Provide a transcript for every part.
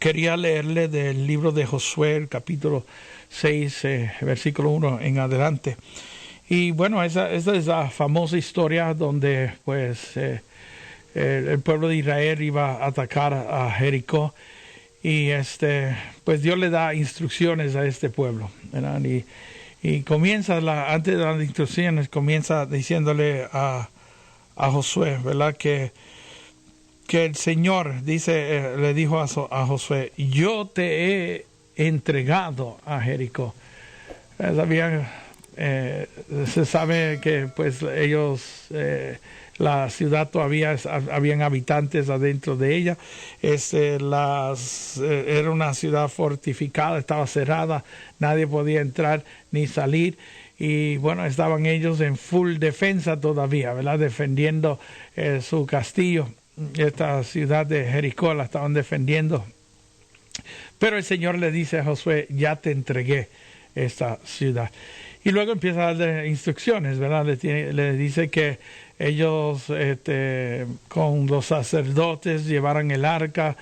Quería leerle del libro de Josué, el capítulo 6, versículo 1 en adelante. Y bueno, esa es la famosa historia donde pues el pueblo de Israel iba a atacar a Jericó. Y pues Dios le da instrucciones a este pueblo, ¿verdad? Y comienza, antes de las instrucciones, comienza diciéndole a Josué, ¿verdad? Que el Señor le dijo a Josué: yo te he entregado a Jericó. Se sabe que pues ellos, la ciudad todavía habían habitantes adentro de ella. Era una ciudad fortificada, estaba cerrada, nadie podía entrar ni salir. Y bueno, estaban ellos en full defensa todavía, ¿verdad? Defendiendo su castillo. Esta ciudad de Jericó la estaban defendiendo. Pero el Señor le dice a Josué: ya te entregué esta ciudad. Y luego empieza a darle instrucciones, ¿verdad? Le dice que ellos con los sacerdotes llevaran el arca,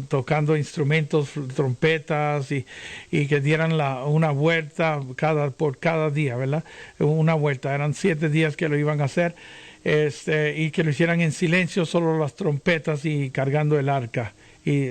tocando instrumentos, trompetas, y que dieran una vuelta por cada día, ¿verdad? Una vuelta. Eran 7 días que lo iban a hacer. Y que lo hicieran en silencio, solo las trompetas y cargando el arca. Y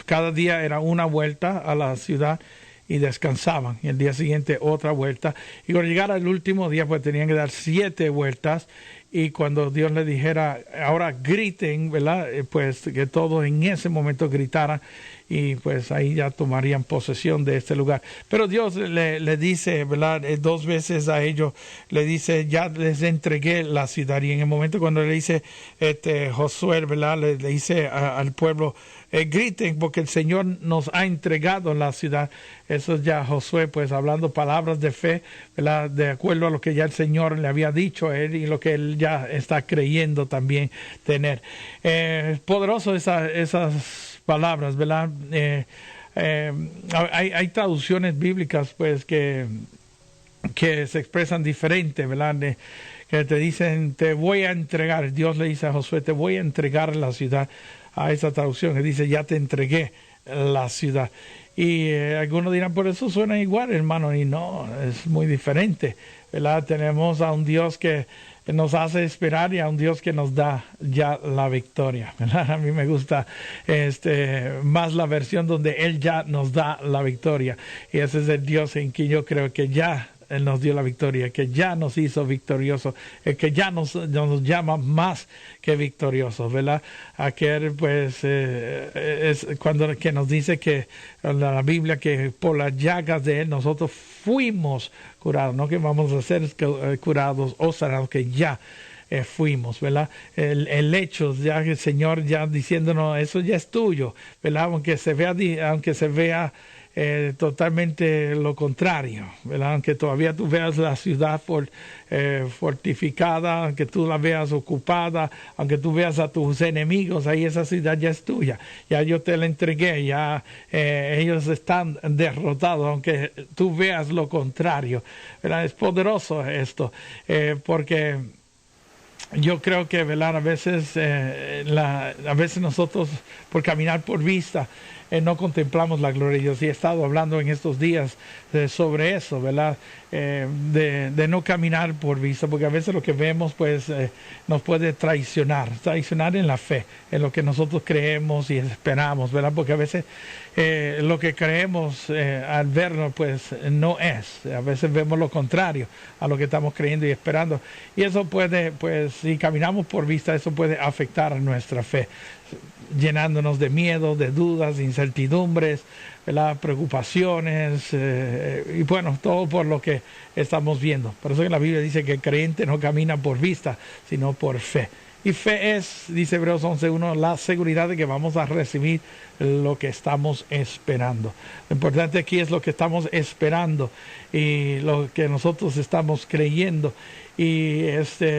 cada día era una vuelta a la ciudad y descansaban. Y el día siguiente otra vuelta. Y cuando llegara el último día, pues tenían que dar 7 vueltas. Y cuando Dios le dijera: ahora griten, ¿verdad? Pues que todos en ese momento gritaran. Y pues ahí ya tomarían posesión de este lugar. Pero Dios le dice, ¿verdad? 2 veces a ellos le dice: ya les entregué la ciudad. Y en el momento cuando le dice Josué, ¿verdad? Le dice al pueblo: griten porque el Señor nos ha entregado la ciudad. Eso es ya Josué pues hablando palabras de fe, ¿verdad? De acuerdo a lo que ya el Señor le había dicho a él y lo que él ya está creyendo también tener. Poderoso esas palabras, ¿verdad? Hay traducciones bíblicas pues que se expresan diferente, ¿verdad? Que te dicen: te voy a entregar. Dios le dice a Josué: te voy a entregar la ciudad. A esa traducción que dice: ya te entregué la ciudad. Y algunos dirán: por eso suena igual, hermano. Y no, es muy diferente, ¿verdad? Tenemos a un Dios que nos hace esperar y a un Dios que nos da ya la victoria, ¿verdad? A mí me gusta más la versión donde Él ya nos da la victoria. Y ese es el Dios en quien yo creo que ya Él nos dio la victoria, que ya nos hizo victoriosos, que ya nos llama más que victoriosos, ¿verdad? Aquel pues es cuando que nos dice que la Biblia que por las llagas de Él nosotros fuimos curados, no que vamos a ser curados o sanados, que ya fuimos, ¿verdad? El hecho, ya que el Señor ya diciéndonos: eso ya es tuyo, ¿verdad? Aunque se vea totalmente lo contrario, ¿verdad? Aunque todavía tú veas la ciudad fortificada, aunque tú la veas ocupada, aunque tú veas a tus enemigos, ahí esa ciudad ya es tuya, ya yo te la entregué, ya ellos están derrotados, aunque tú veas lo contrario, ¿verdad? Es poderoso esto, porque yo creo que, ¿verdad? A veces nosotros, por caminar por vista, no contemplamos la gloria de Dios. Y he estado hablando en estos días sobre eso, ¿verdad? De no caminar por vista, porque a veces lo que vemos pues nos puede traicionar en la fe, en lo que nosotros creemos y esperamos, ¿verdad? Porque a veces lo que creemos al verlo pues no es. A veces vemos lo contrario a lo que estamos creyendo y esperando. Y eso puede, pues si caminamos por vista, eso puede afectar a nuestra fe, llenándonos de miedo, de dudas, de incertidumbres, ¿verdad? Preocupaciones, y bueno, todo por lo que estamos viendo. Por eso que la Biblia dice que el creyente no camina por vista, sino por fe. Y fe es, dice Hebreos 11:1, la seguridad de que vamos a recibir lo que estamos esperando. Lo importante aquí es lo que estamos esperando y lo que nosotros estamos creyendo. Y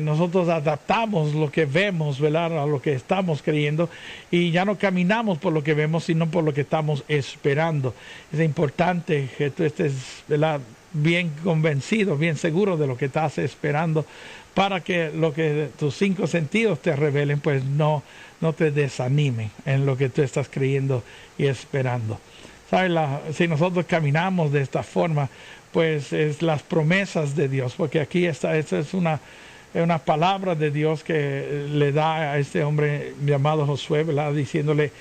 nosotros adaptamos lo que vemos, ¿verdad?, a lo que estamos creyendo, y ya no caminamos por lo que vemos, sino por lo que estamos esperando. Es importante que tú estés, ¿verdad?, bien convencido, bien seguro de lo que estás esperando, para que lo que tus 5 sentidos te revelen, pues no no te desanime en lo que tú estás creyendo y esperando. ¿Sabes? Si nosotros caminamos de esta forma, pues es las promesas de Dios, porque aquí esta es una palabra de Dios que le da a este hombre llamado Josué, ¿verdad? Diciéndole,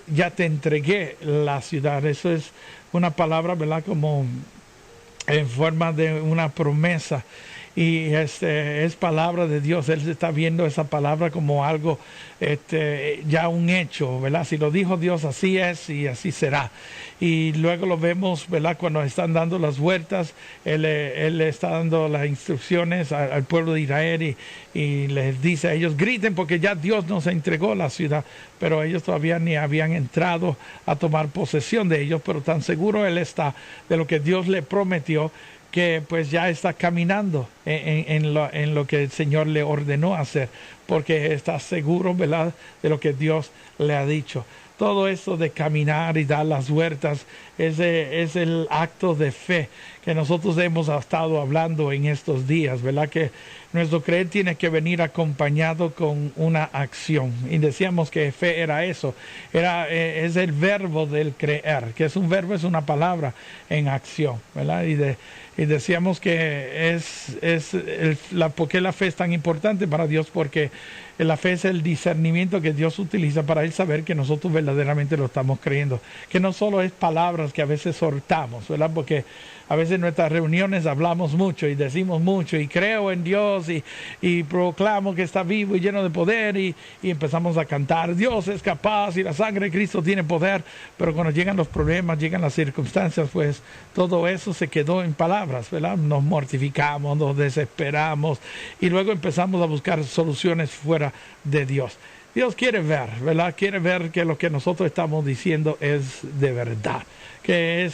ya te entregué la ciudad. Eso es una palabra, ¿verdad? Como en forma de una promesa. Y es palabra de Dios. Él está viendo esa palabra como algo, ya un hecho, ¿verdad? Si lo dijo Dios, así es y así será. Y luego lo vemos, ¿verdad? Cuando están dando las vueltas, él le está dando las instrucciones al pueblo de Israel y les dice a ellos, griten porque ya Dios nos entregó la ciudad. Pero ellos todavía ni habían entrado a tomar posesión de ellos, pero tan seguro él está de lo que Dios le prometió, que pues ya está caminando en lo que el Señor le ordenó hacer, porque está seguro, ¿verdad?, de lo que Dios le ha dicho. Todo esto de caminar y dar las vueltas es el acto de fe que nosotros hemos estado hablando en estos días, ¿verdad? Que nuestro creer tiene que venir acompañado con una acción. Y decíamos que fe era eso, es el verbo del creer, que es un verbo, es una palabra en acción, ¿verdad? Y decíamos que ¿por qué la fe es tan importante para Dios? Porque la fe es el discernimiento que Dios utiliza para él saber que nosotros verdaderamente lo estamos creyendo. Que no solo es palabras que a veces soltamos, ¿verdad? Porque a veces en nuestras reuniones hablamos mucho y decimos mucho y creo en Dios y proclamo que está vivo y lleno de poder y empezamos a cantar, Dios es capaz y la sangre de Cristo tiene poder, pero cuando llegan los problemas, llegan las circunstancias, pues todo eso se quedó en palabras, ¿verdad? Nos mortificamos, nos desesperamos y luego empezamos a buscar soluciones fuera de Dios. Dios quiere ver, ¿verdad? Quiere ver que lo que nosotros estamos diciendo es de verdad, que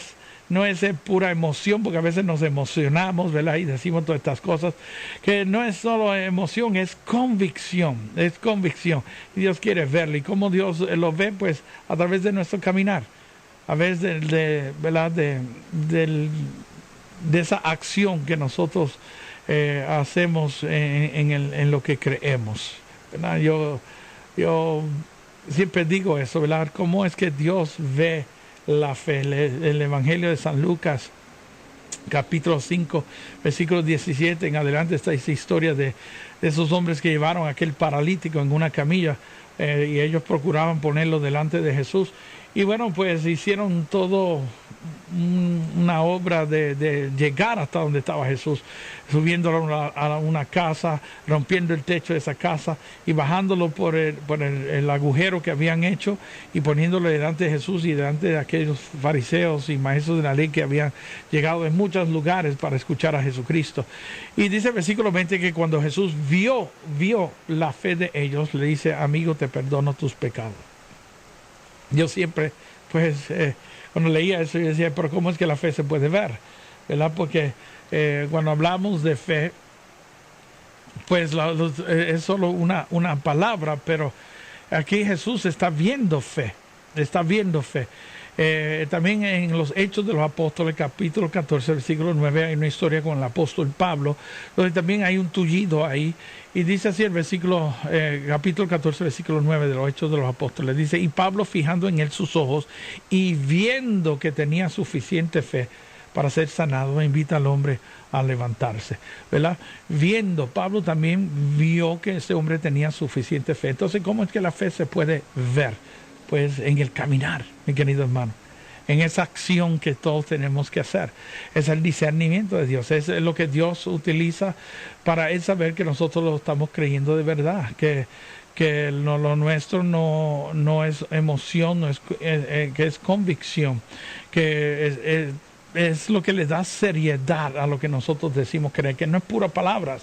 no es pura emoción, porque a veces nos emocionamos, ¿verdad? Y decimos todas estas cosas, que no es solo emoción, es convicción, Y Dios quiere verlo. ¿Y cómo Dios lo ve? Pues a través de nuestro caminar, a través ¿verdad? de esa acción que nosotros hacemos en lo que creemos, ¿verdad? Yo siempre digo eso, ¿verdad? ¿Cómo es que Dios ve la fe? El Evangelio de San Lucas, capítulo 5, versículo 17 en adelante, está esa historia de esos hombres que llevaron a aquel paralítico en una camilla y ellos procuraban ponerlo delante de Jesús. Y bueno, pues hicieron todo una obra de llegar hasta donde estaba Jesús, subiéndolo a una casa, rompiendo el techo de esa casa y bajándolo por el agujero que habían hecho y poniéndolo delante de Jesús y delante de aquellos fariseos y maestros de la ley que habían llegado en muchos lugares para escuchar a Jesucristo. Y dice el versículo 20 que cuando Jesús vio la fe de ellos, le dice, amigo, te perdono tus pecados. Yo siempre, pues, cuando leía eso, yo decía, pero ¿cómo es que la fe se puede ver? ¿Verdad? Porque cuando hablamos de fe, pues es solo una palabra, pero aquí Jesús está viendo fe. También en los Hechos de los Apóstoles, capítulo 14, versículo 9, hay una historia con el apóstol Pablo, donde también hay un tullido ahí. Y dice así el versículo, capítulo 14, versículo 9 de los Hechos de los Apóstoles. Dice, y Pablo fijando en él sus ojos y viendo que tenía suficiente fe para ser sanado, invita al hombre a levantarse, ¿verdad? Pablo también vio que ese hombre tenía suficiente fe. Entonces, ¿cómo es que la fe se puede ver? Pues en el caminar, mi querido hermano. En esa acción que todos tenemos que hacer. Es el discernimiento de Dios. Es lo que Dios utiliza para él saber que nosotros lo estamos creyendo de verdad. Que lo nuestro no es emoción, que es convicción. Que es lo que le da seriedad a lo que nosotros decimos creer. Que no es pura palabras.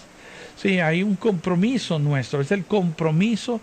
Sí, hay un compromiso nuestro. Es el compromiso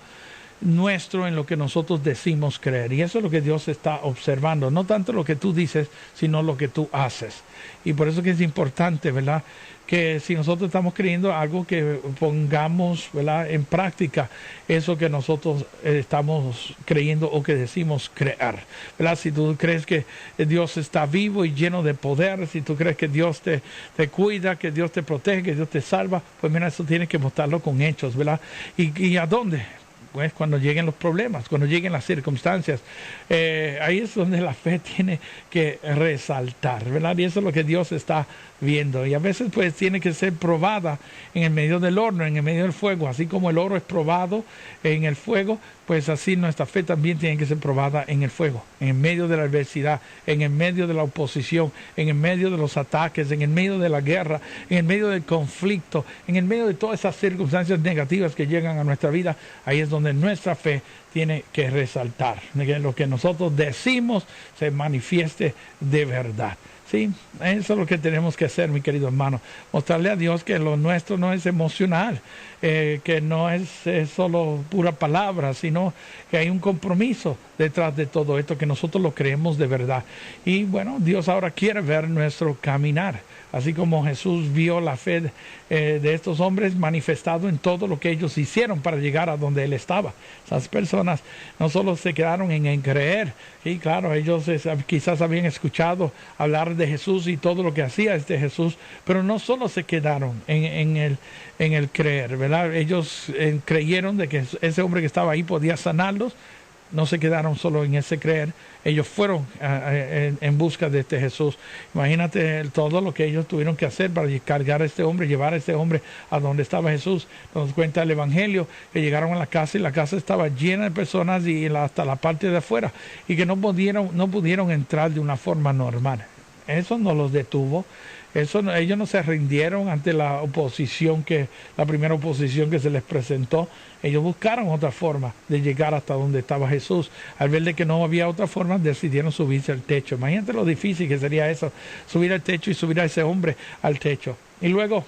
nuestro en lo que nosotros decimos creer, y eso es lo que Dios está observando, no tanto lo que tú dices, sino lo que tú haces. Y por eso que es importante, ¿verdad?, que si nosotros estamos creyendo algo, que pongamos, ¿verdad?, en práctica eso que nosotros estamos creyendo o que decimos creer, ¿verdad? Si tú crees que Dios está vivo y lleno de poder, si tú crees que Dios te cuida, que Dios te protege, que Dios te salva, pues mira, eso tienes que mostrarlo con hechos, ¿verdad? ¿Y a dónde? pues cuando lleguen los problemas, cuando lleguen las circunstancias. Ahí es donde la fe tiene que resaltar, ¿verdad? Y eso es lo que Dios está viendo. Y a veces pues tiene que ser probada en el medio del horno, en el medio del fuego. Así como el oro es probado en el fuego, pues así nuestra fe también tiene que ser probada en el fuego, en el medio de la adversidad, en el medio de la oposición, en el medio de los ataques, en el medio de la guerra, en el medio del conflicto, en el medio de todas esas circunstancias negativas que llegan a nuestra vida. Ahí es donde nuestra fe tiene que resaltar, que lo que nosotros decimos se manifieste de verdad. Sí, eso es lo que tenemos que hacer, mi querido hermano. Mostrarle a Dios que lo nuestro no es emocional, que no es solo pura palabra, sino que hay un compromiso detrás de todo esto, que nosotros lo creemos de verdad. Y bueno, Dios ahora quiere ver nuestro caminar. Así como Jesús vio la fe de estos hombres manifestado en todo lo que ellos hicieron para llegar a donde Él estaba. Esas personas no solo se quedaron en creer, y claro, ellos quizás habían escuchado hablar de Jesús y todo lo que hacía este Jesús, pero no solo se quedaron en el creer, ¿verdad? Ellos creyeron de que ese hombre que estaba ahí podía sanarlos. No se quedaron solo en ese creer, ellos fueron en busca de este Jesús. Imagínate todo lo que ellos tuvieron que hacer para cargar a este hombre, llevar a este hombre a donde estaba Jesús. Nos cuenta el Evangelio que llegaron a la casa y la casa estaba llena de personas y hasta la parte de afuera, y que no pudieron entrar de una forma normal. Eso no los detuvo. Ellos no se rindieron ante la primera oposición que se les presentó. Ellos buscaron otra forma de llegar hasta donde estaba Jesús. Al ver de que no había otra forma, decidieron subirse al techo. Imagínate lo difícil que sería eso, subir al techo y subir a ese hombre al techo. Y luego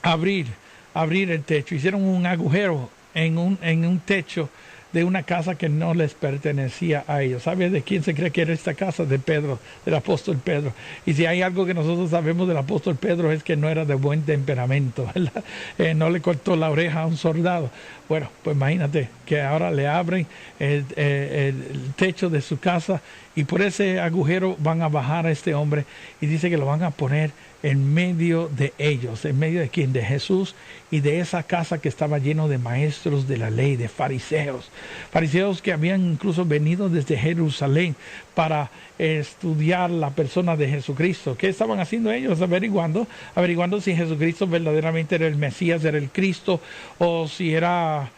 abrir el techo. Hicieron un agujero en un techo de una casa que no les pertenecía a ellos. ¿Sabes de quién se cree que era esta casa? De Pedro, del apóstol Pedro. Y si hay algo que nosotros sabemos del apóstol Pedro es que no era de buen temperamento, ¿verdad? No le cortó la oreja a un soldado. Bueno, pues imagínate que ahora le abren el techo de su casa y por ese agujero van a bajar a este hombre, y dice que lo van a poner en medio de ellos. ¿En medio de quién? De Jesús y de esa casa que estaba lleno de maestros de la ley, de fariseos. Fariseos que habían incluso venido desde Jerusalén para estudiar la persona de Jesucristo. ¿Qué estaban haciendo ellos? Averiguando si Jesucristo verdaderamente era el Mesías, era el Cristo, o si era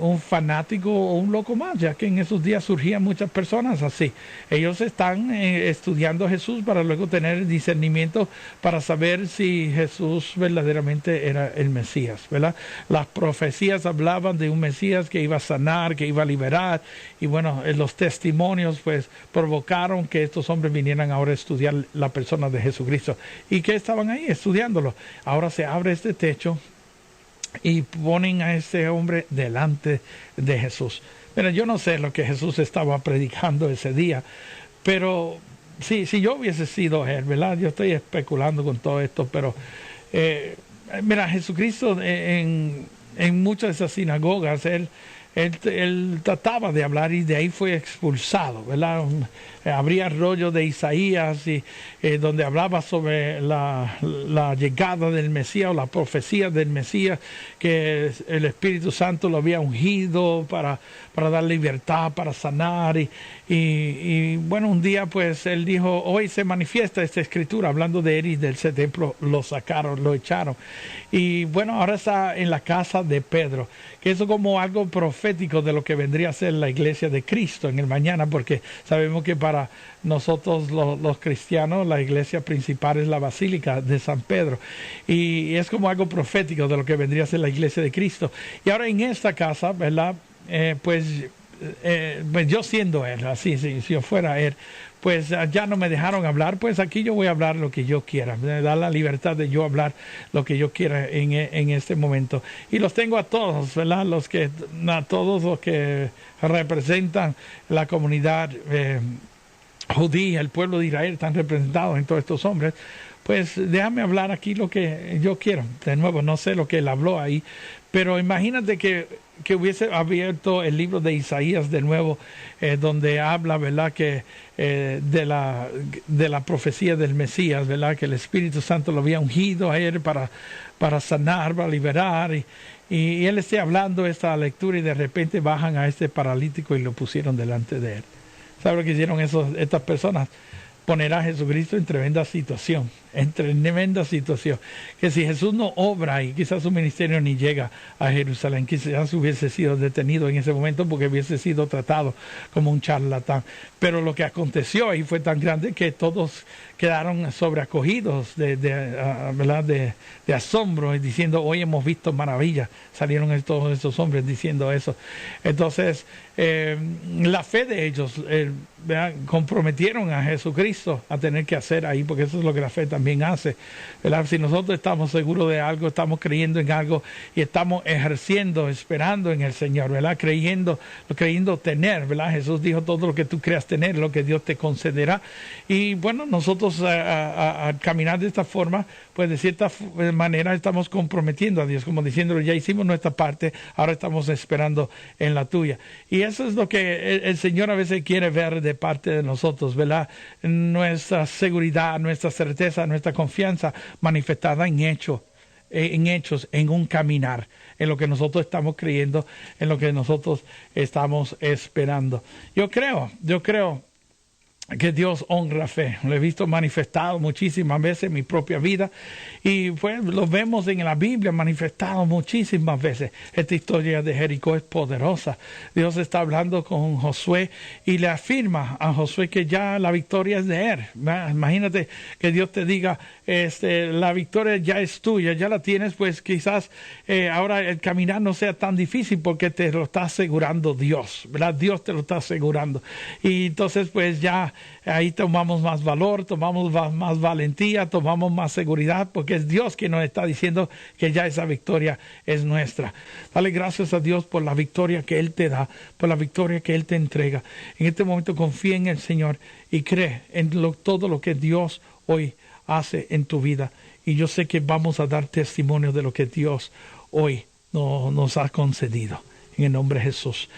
un fanático o un loco más, ya que en esos días surgían muchas personas así. Ellos están estudiando a Jesús para luego tener discernimiento para saber si Jesús verdaderamente era el Mesías, ¿verdad? Las profecías hablaban de un Mesías que iba a sanar, que iba a liberar, y bueno, los testimonios pues provocaron que estos hombres vinieran ahora a estudiar la persona de Jesucristo. ¿Y qué estaban ahí estudiándolo? Ahora se abre este techo y ponen a ese hombre delante de Jesús. Pero yo no sé lo que Jesús estaba predicando ese día, pero si yo hubiese sido él, ¿verdad? Yo estoy especulando con todo esto, pero mira, Jesucristo en muchas de esas sinagogas, él trataba de hablar y de ahí fue expulsado, ¿verdad? Habría rollo de Isaías y donde hablaba sobre la llegada del Mesías o la profecía del Mesías, que el Espíritu Santo lo había ungido para dar libertad, para sanar. Y bueno, un día pues él dijo, hoy se manifiesta esta escritura, hablando de él, y del templo lo sacaron, lo echaron. Y bueno, ahora está en la casa de Pedro, que eso como algo profético de lo que vendría a ser la iglesia de Cristo en el mañana, porque sabemos que para nosotros los cristianos la iglesia principal es la Basílica de San Pedro, y es como algo profético de lo que vendría a ser la iglesia de Cristo. Y ahora en esta casa, ¿verdad? Pues yo siendo él, así, si yo fuera él, pues ya no me dejaron hablar, pues aquí yo voy a hablar lo que yo quiera, me da la libertad de yo hablar lo que yo quiera en este momento. Y los tengo a todos, ¿verdad? A todos los que representan la comunidad judía, el pueblo de Israel, están representados en todos estos hombres. Pues déjame hablar aquí lo que yo quiero. De nuevo, no sé lo que él habló ahí, pero imagínate que que hubiese abierto el libro de Isaías de nuevo, donde habla, ¿verdad?, que de la profecía del Mesías, ¿verdad?, que el Espíritu Santo lo había ungido a él para sanar, para liberar, y él esté hablando esta lectura y de repente bajan a este paralítico y lo pusieron delante de él. ¿Sabe lo que hicieron estas personas? Poner a Jesucristo en tremenda situación, que si Jesús no obra y quizás su ministerio ni llega a Jerusalén, quizás hubiese sido detenido en ese momento porque hubiese sido tratado como un charlatán. Pero lo que aconteció ahí fue tan grande que todos quedaron sobreacogidos ¿verdad?, de asombro, y diciendo, hoy hemos visto maravillas. Salieron todos estos hombres diciendo eso. Entonces, la fe de ellos comprometieron a Jesucristo a tener que hacer ahí, porque eso es lo que la fe también hace, ¿verdad? Si nosotros estamos seguros de algo, estamos creyendo en algo y estamos ejerciendo, esperando en el Señor, ¿verdad?, creyendo tener, ¿verdad? Jesús dijo, todo lo que tú creas tener, lo que Dios te concederá. Y bueno, nosotros al caminar de esta forma, pues de cierta manera estamos comprometiendo a Dios, como diciéndole, ya hicimos nuestra parte, ahora estamos esperando en la tuya. Y eso es lo que el Señor a veces quiere ver de parte de nosotros, ¿verdad? Nuestra seguridad, nuestra certeza, nuestra confianza manifestada en hechos, en un caminar, en lo que nosotros estamos creyendo, en lo que nosotros estamos esperando. Yo creo que Dios honra fe. Lo he visto manifestado muchísimas veces en mi propia vida, y pues lo vemos en la Biblia manifestado muchísimas veces. Esta historia de Jericó es poderosa. Dios está hablando con Josué y le afirma a Josué que ya la victoria es de él. Imagínate que Dios te diga, la victoria ya es tuya, ya la tienes, pues quizás ahora el caminar no sea tan difícil porque te lo está asegurando Dios, ¿verdad? Dios te lo está asegurando. Y entonces pues ya ahí tomamos más valor, tomamos más valentía, tomamos más seguridad, porque es Dios quien nos está diciendo que ya esa victoria es nuestra. Dale gracias a Dios por la victoria que Él te da, por la victoria que Él te entrega. En este momento confía en el Señor y cree en todo lo que Dios hoy hace en tu vida. Y yo sé que vamos a dar testimonio de lo que Dios hoy nos ha concedido. En el nombre de Jesús.